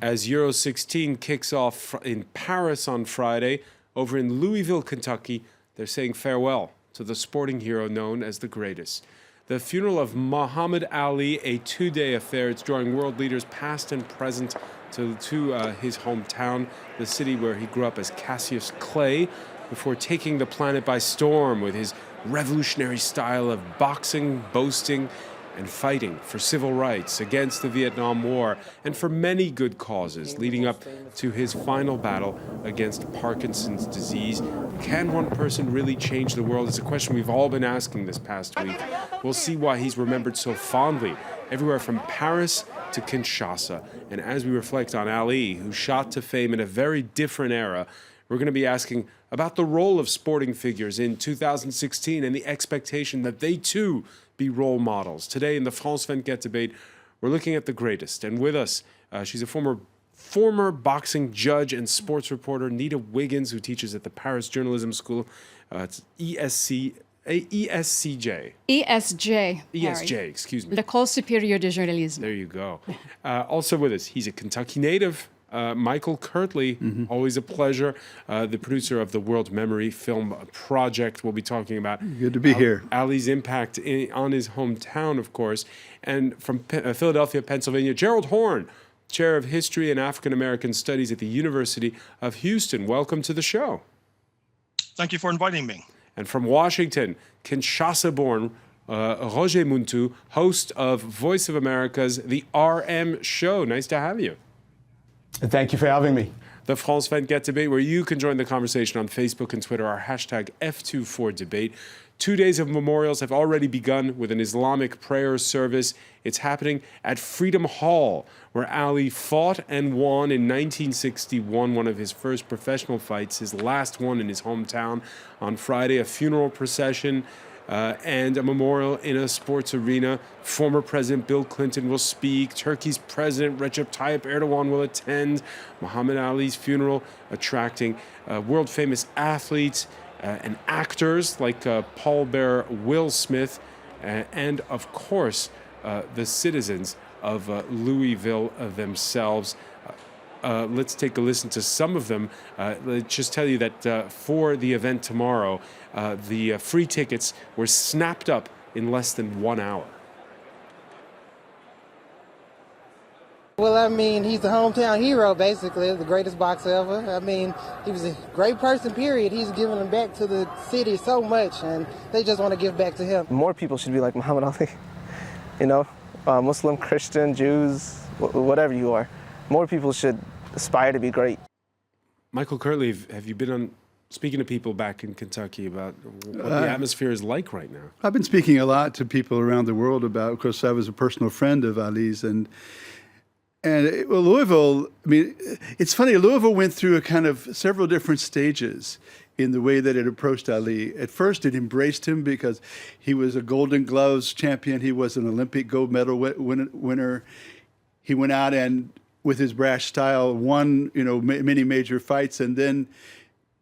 as Euro 16 kicks off in Paris on Friday. Over in Louisville, Kentucky, they're saying farewell to the sporting hero known as the greatest. The funeral of Muhammad Ali, a two-day affair. It's drawing world leaders past and present to his hometown, the city where he grew up as Cassius Clay, before taking the planet by storm with his revolutionary style of boxing, boasting, and fighting for civil rights against the Vietnam War and for many good causes, leading up to his final battle against Parkinson's disease. Can one person really change the world? It's a question we've all been asking this past week. We'll see why he's remembered so fondly, everywhere from Paris to Kinshasa. And as we reflect on Ali, who shot to fame in a very different era, we're going to be asking about the role of sporting figures in 2016 and the expectation that they too be role models. Today in the France 24 debate, we're looking at the greatest. And with us, she's a former boxing judge and sports reporter, Nita Wiggins, who teaches at the Paris Journalism School. It's ESCJ. ESJ, excuse me. L'École Supérieure de Journalisme. There you go. Also with us, he's a Kentucky native. Michael Kirtley, always a pleasure, the producer of the World Memory Film Project. We'll be talking about good to be here. Ali's impact on his hometown, of course. And from Philadelphia, Pennsylvania, Gerald Horn, Chair of History and African American Studies at the University of Houston. Welcome to the show. Thank you for inviting me. And from Washington, Kinshasa-born Roger Muntu, host of Voice of America's The RM Show. Nice to have you. Thank you for having me. The France 24 debate, where you can join the conversation on Facebook and Twitter, our hashtag F24debate. 2 days of memorials have already begun with an Islamic prayer service. It's happening at Freedom Hall, where Ali fought and won in 1961, one of his first professional fights, his last one in his hometown. On Friday, a funeral procession and a memorial in a sports arena. Former President Bill Clinton will speak. Turkey's President Recep Tayyip Erdogan will attend. Muhammad Ali's funeral attracting world-famous athletes and actors like Paul Bear, Will Smith, and of course the citizens of Louisville themselves. Let's take a listen to some of them. Let's just tell you that for the event tomorrow, the free tickets were snapped up in less than 1 hour. Well, I mean, he's the hometown hero, basically, the greatest boxer ever. I mean, he was a great person, period. He's giving them back to the city so much, and they just want to give back to him. More people should be like Muhammad Ali, you know, Muslim, Christian, Jews, whatever you are. More people should aspire to be great. Michael Kirtley, have you been on speaking to people back in Kentucky about what the atmosphere is like right now? I've been speaking a lot to people around the world about, of course, I was a personal friend of Ali's, and well, Louisville, I mean, it's funny, Louisville went through a kind of several different stages in the way that it approached Ali. At first, it embraced him because he was a Golden Gloves champion. He was an Olympic gold medal winner. He went out and, with his brash style, won, you know, many major fights, and then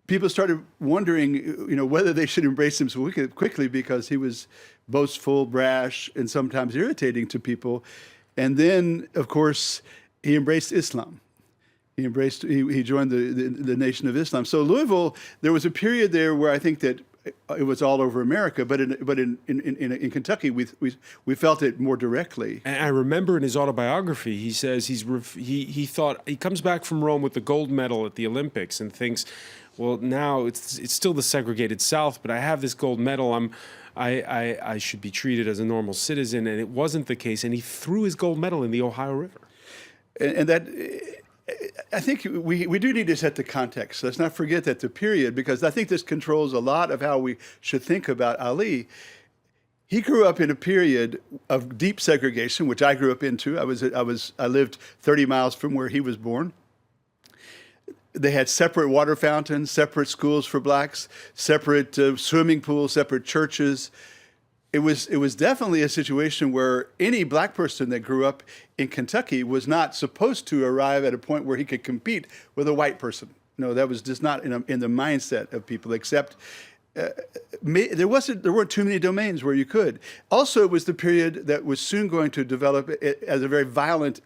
people started wondering, you know, whether they should embrace him so quickly because he was boastful, brash, and sometimes irritating to people. And then, of course, he embraced Islam. He joined the Nation of Islam. So Louisville, there was a period there where I think that it was all over America, but in Kentucky, we felt it more directly. And I remember in his autobiography, he says he thought he comes back from Rome with the gold medal at the Olympics and thinks, well, now it's still the segregated South, but I have this gold medal. I should be treated as a normal citizen, and it wasn't the case. And he threw his gold medal in the Ohio River. And that, I think we do need to set the context. Let's not forget that the period, because I think this controls a lot of how we should think about Ali. He grew up in a period of deep segregation, which I grew up into. I lived 30 miles from where he was born. They had separate water fountains, separate schools for blacks, separate swimming pools, separate churches. It was definitely a situation where any black person that grew up in Kentucky was not supposed to arrive at a point where he could compete with a white person. No, that was just not in the mindset of people, except there weren't too many domains where you could. Also, it was the period that was soon going to develop as a very violent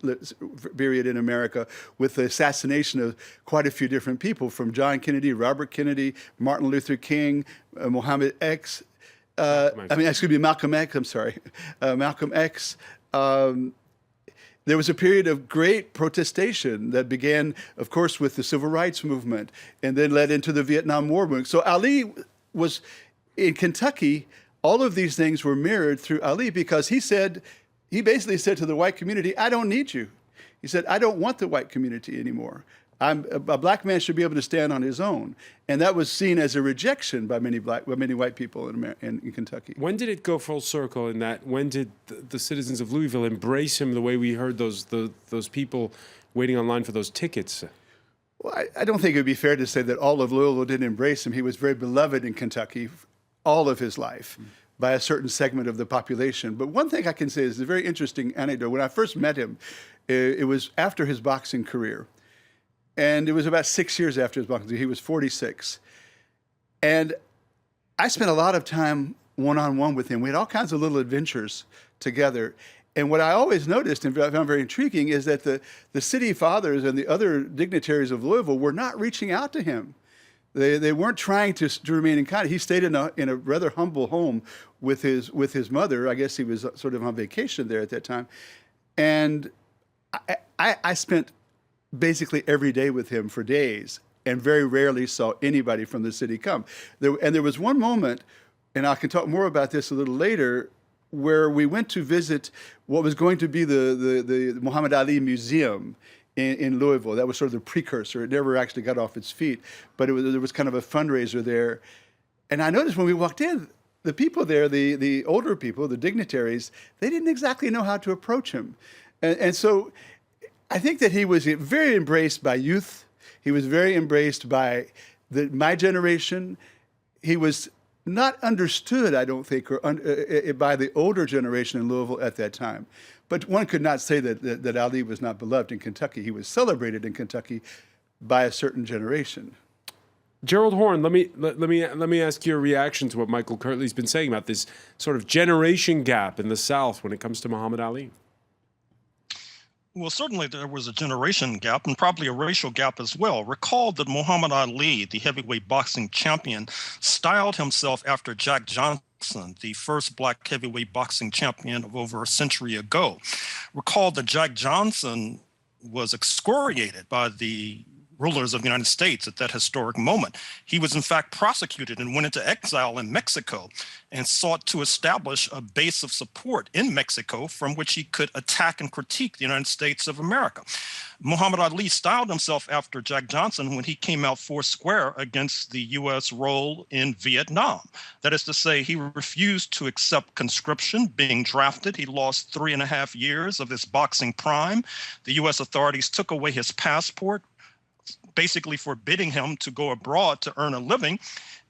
period in America, with the assassination of quite a few different people, from John Kennedy, Robert Kennedy, Martin Luther King, Malcolm X. I'm sorry, Malcolm X. There was a period of great protestation that began, of course, with the Civil Rights Movement, and then led into the Vietnam War movement. So Ali was in Kentucky. All of these things were mirrored through Ali, because he basically said to the white community, "I don't need you." He said, "I don't want the white community anymore. A black man should be able to stand on his own," and that was seen as a rejection by many white people in Kentucky. When did it go full circle in that? When did the citizens of Louisville embrace him the way we heard those people waiting online for those tickets? Well, I don't think it would be fair to say that all of Louisville didn't embrace him. He was very beloved in Kentucky all of his life by a certain segment of the population. But one thing I can say is a very interesting anecdote. When I first met him, it was after his boxing career. And it was about 6 years after his boxing career. He was 46. And I spent a lot of time one-on-one with him. We had all kinds of little adventures together. And what I always noticed and found very intriguing is that the city fathers and the other dignitaries of Louisville were not reaching out to him. They weren't trying to remain in contact. He stayed in a rather humble home with his mother. I guess he was sort of on vacation there at that time. And I spent basically every day with him for days, and very rarely saw anybody from the city come. There was one moment, and I can talk more about this a little later, where we went to visit what was going to be the Muhammad Ali Museum in Louisville. That was sort of the precursor. It never actually got off its feet, but there was kind of a fundraiser there. And I noticed when we walked in, the people there, the older people, the dignitaries, they didn't exactly know how to approach him. And so I think that he was very embraced by youth. He was very embraced by my generation. He was not understood, I don't think, by the older generation in Louisville at that time. But one could not say that Ali was not beloved in Kentucky. He was celebrated in Kentucky by a certain generation. Gerald Horne, let me ask your reaction to what Michael Kirtley's been saying about this sort of generation gap in the South when it comes to Muhammad Ali. Well, certainly there was a generation gap and probably a racial gap as well. Recall that Muhammad Ali, the heavyweight boxing champion, styled himself after Jack Johnson, the first black heavyweight boxing champion of over a century ago. Recall that Jack Johnson was excoriated by the rulers of the United States at that historic moment. He was in fact prosecuted and went into exile in Mexico and sought to establish a base of support in Mexico from which he could attack and critique the United States of America. Muhammad Ali styled himself after Jack Johnson when he came out foursquare against the U.S. role in Vietnam. That is to say, he refused to accept conscription, being drafted. He lost 3.5 years of his boxing prime. The U.S. authorities took away his passport, basically forbidding him to go abroad to earn a living.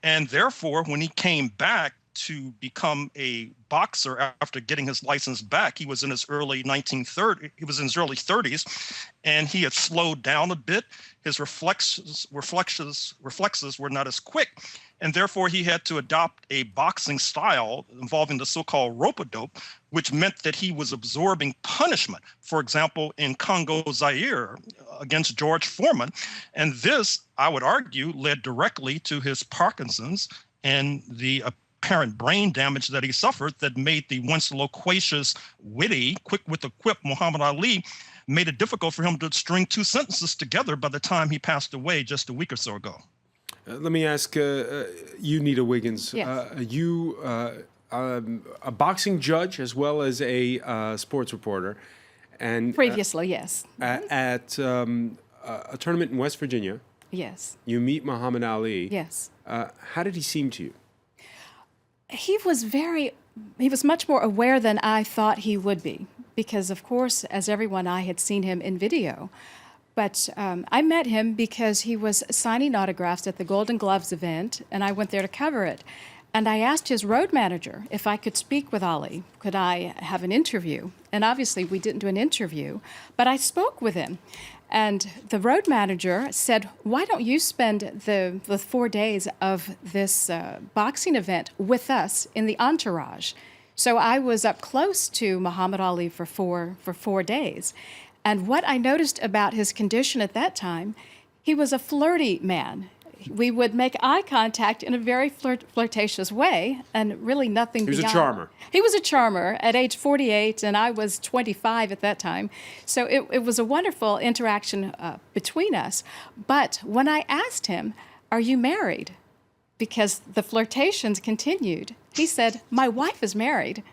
And therefore, when he came back to become a boxer after getting his license back, he was in his early 30s, and he had slowed down a bit. His reflexes were not as quick, and therefore he had to adopt a boxing style involving the so-called rope-a-dope, which meant that he was absorbing punishment, for example, in Congo, Zaire, against George Foreman. And this, I would argue, led directly to his Parkinson's and the apparent brain damage that he suffered that made the once loquacious, witty, quick with the quip Muhammad Ali made it difficult for him to string two sentences together by the time he passed away just a week or so ago. Let me ask you, Nita Wiggins. Yes. You a boxing judge as well as a sports reporter, and Previously, yes. At a tournament in West Virginia, Yes. you meet Muhammad Ali. Yes. How did he seem to you? He was much more aware than I thought he would be, because of course, as everyone, I had seen him in video. But I met him because he was signing autographs at the Golden Gloves event, and I went there to cover it. And I asked his road manager if I could speak with Ali. Could I have an interview? And obviously, we didn't do an interview, but I spoke with him. And the road manager said, why don't you spend the 4 days of this boxing event with us in the entourage? So I was up close to Muhammad Ali for 4 days. And what I noticed about his condition at that time, he was a flirty man. We would make eye contact in a very flirtatious way, and really nothing beyond. He was a charmer. He was a charmer at age 48, and I was 25 at that time. So it was a wonderful interaction between us. But when I asked him, "Are you married?" because the flirtations continued, he said, "My wife is married."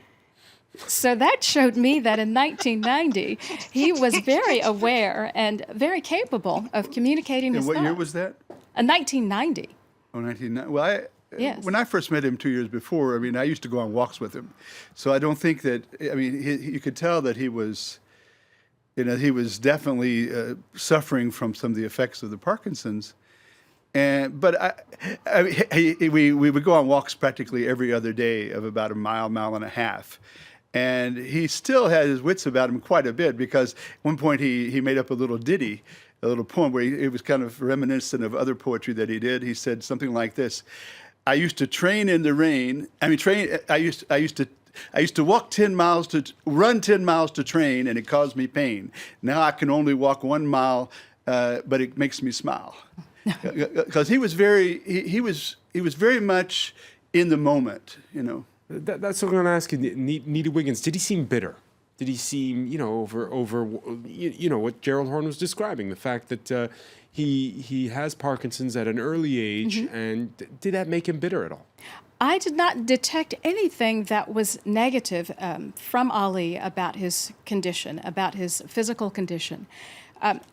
So that showed me that in 1990, he was very aware and very capable of communicating his And what thoughts. year was that? 1990. Oh, 1990. Well, Yes. when I first met him 2 years before, I mean, I used to go on walks with him. So I don't think that, I mean, you could tell that he was, he was definitely suffering from some of the effects of the Parkinson's. But we would go on walks practically every other day of about a mile and a half. And he still had his wits about him quite a bit, because at one point he made up a little ditty, a little poem where it was kind of reminiscent of other poetry that he did. He said something like this: "I used to train in the rain. I used to walk 10 miles run 10 miles to train, and it caused me pain. Now I can only walk 1 mile, but it makes me smile." Because he was very much in the moment, That's what I'm going to ask you, Nita Wiggins. Did he seem bitter? Did he seem, over what Gerald Horne was describing, the fact that he has Parkinson's at an early age, and did that make him bitter at all? I did not detect anything that was negative from Ali about his condition, about his physical condition.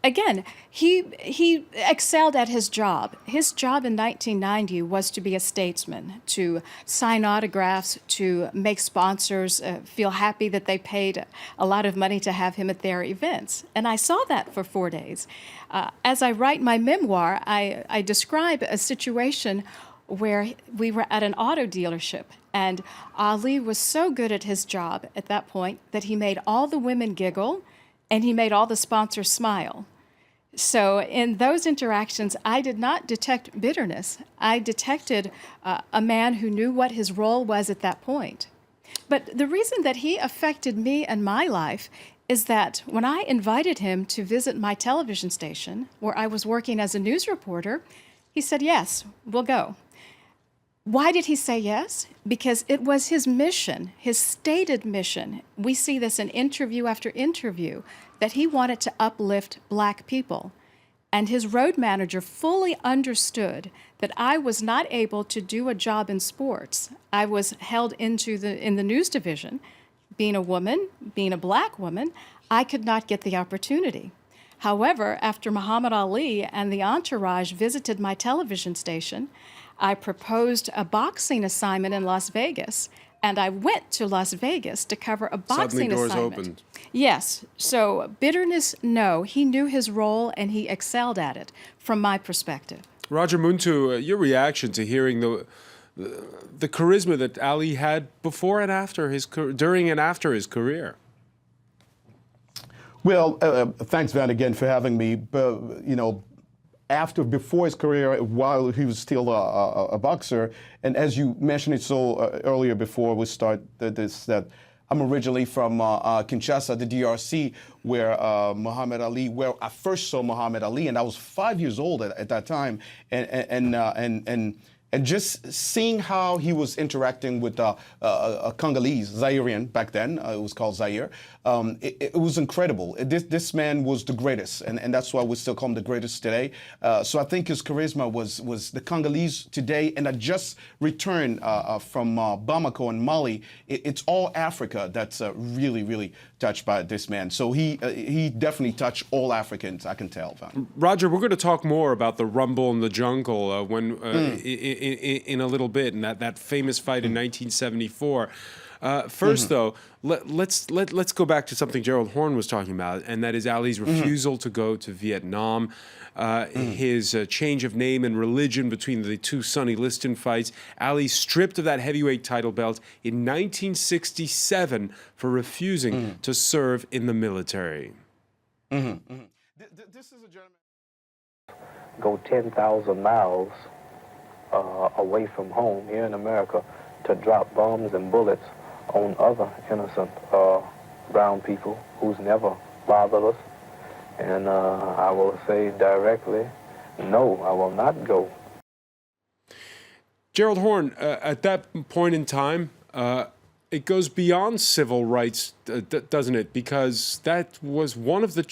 Again, he excelled at his job. His job in 1990 was to be a statesman, to sign autographs, to make sponsors feel happy that they paid a lot of money to have him at their events. And I saw that for 4 days. As I write my memoir, I describe a situation where we were at an auto dealership, and Ali was so good at his job at that point that he made all the women giggle, and he made all the sponsors smile. So in those interactions, I did not detect bitterness. I detected a man who knew what his role was at that point. But the reason that he affected me and my life is that when I invited him to visit my television station, where I was working as a news reporter, he said, "Yes, we'll go." Why did he say yes? Because it was his mission, his stated mission. We see this in interview after interview, that he wanted to uplift Black people. And his road manager fully understood that I was not able to do a job in sports. I was held in the news division. Being a woman, being a Black woman, I could not get the opportunity. However, after Muhammad Ali and the entourage visited my television station, I proposed a boxing assignment in Las Vegas, and I went to Las Vegas to cover a boxing Suddenly assignment. doors opened. Yes. So bitterness, no. He knew his role, and he excelled at it, from my perspective. Roger Muntu, your reaction to hearing the charisma that Ali had before and after during and after his career? Well, thanks, Van, again for having me. Before his career, while he was still a boxer, and as you mentioned it earlier before we start that I'm originally from Kinshasa, the DRC, where where I first saw Muhammad Ali, and I was 5 years old at that time, and just seeing how he was interacting with a Congolese, Zairian back then, it was called Zaire, it was incredible. This man was the greatest, and that's why we still call him the greatest today. So I think his charisma was the Congolese today, and I just returned from Bamako in Mali. It's all Africa that's really, really touched by this man. So he definitely touched all Africans, I can tell, Van. Roger, we're going to talk more about the Rumble in the Jungle in a little bit, and that famous fight in 1974. First, though, let's go back to something Gerald Horne was talking about, and that is Ali's refusal to go to Vietnam, his change of name and religion between the two Sonny Liston fights. Ali stripped of that heavyweight title belt in 1967 for refusing to serve in the military. This is a gentleman. Go 10,000 miles away from home here in America to drop bombs and bullets on other innocent brown people who's never bothered us. And I will say directly, no, I will not go. Gerald Horne, at that point in time, it goes beyond civil rights, doesn't it? Because that was one of the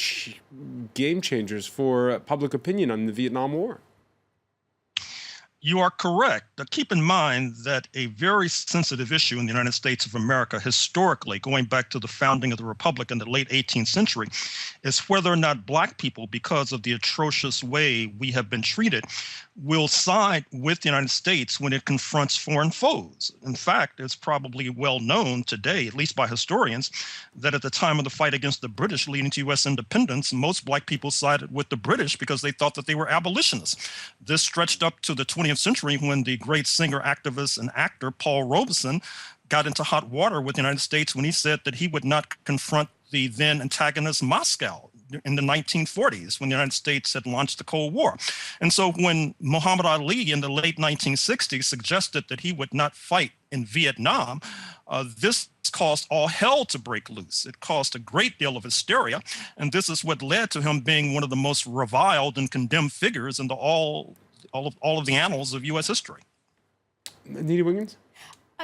game changers for public opinion on the Vietnam War. You are correct. But keep in mind that a very sensitive issue in the United States of America historically, going back to the founding of the Republic in the late 18th century, is whether or not Black people, because of the atrocious way we have been treated, will side with the United States when it confronts foreign foes. In fact, it's probably well known today, at least by historians, that at the time of the fight against the British leading to U.S. independence, most Black people sided with the British because they thought that they were abolitionists. This stretched up to the 20th century when the great singer, activist, and actor Paul Robeson got into hot water with the United States when he said that he would not confront the then antagonist Moscow in the 1940s when the United States had launched the Cold War. And so when Muhammad Ali in the late 1960s suggested that he would not fight in Vietnam, this caused all hell to break loose. It caused a great deal of hysteria, and this is what led to him being one of the most reviled and condemned figures in all of the annals of U.S. history. Nita Wiggins?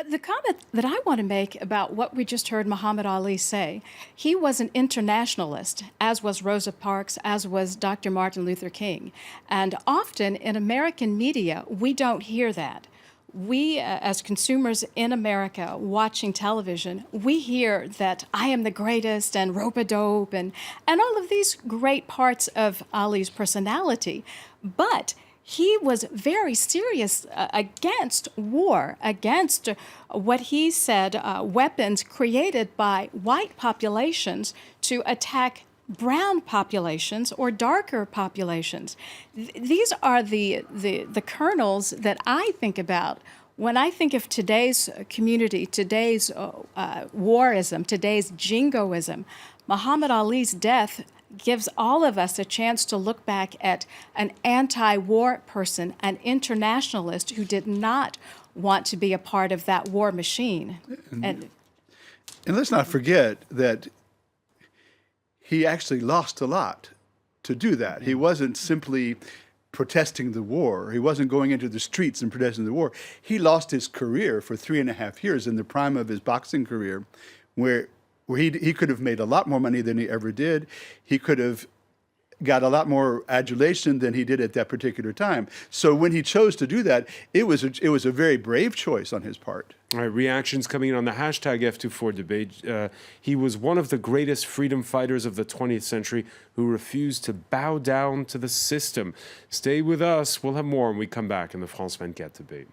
The comment that I want to make about what we just heard Muhammad Ali say, he was an internationalist, as was Rosa Parks, as was Dr. Martin Luther King. And often in American media, we don't hear that. We, as consumers in America watching television, we hear that I am the greatest and rope-a-dope and all of these great parts of Ali's personality. But he was very serious against war, against what he said weapons created by white populations to attack brown populations or darker populations. These are the kernels that I think about when I think of today's community, today's warism, today's jingoism. Muhammad Ali's death gives all of us a chance to look back at an anti-war person, an internationalist who did not want to be a part of that war machine. And let's not forget that he actually lost a lot to do that. He wasn't simply protesting the war. He wasn't going into the streets and protesting the war. He lost his career for 3.5 years in the prime of his boxing career, where he could have made a lot more money than he ever did. He could have got a lot more adulation than he did at that particular time. So when he chose to do that, it was a very brave choice on his part. All right, reactions coming in on the hashtag F24 debate. He was one of the greatest freedom fighters of the 20th century who refused to bow down to the system. Stay with us. We'll have more when we come back in the France 24 debate.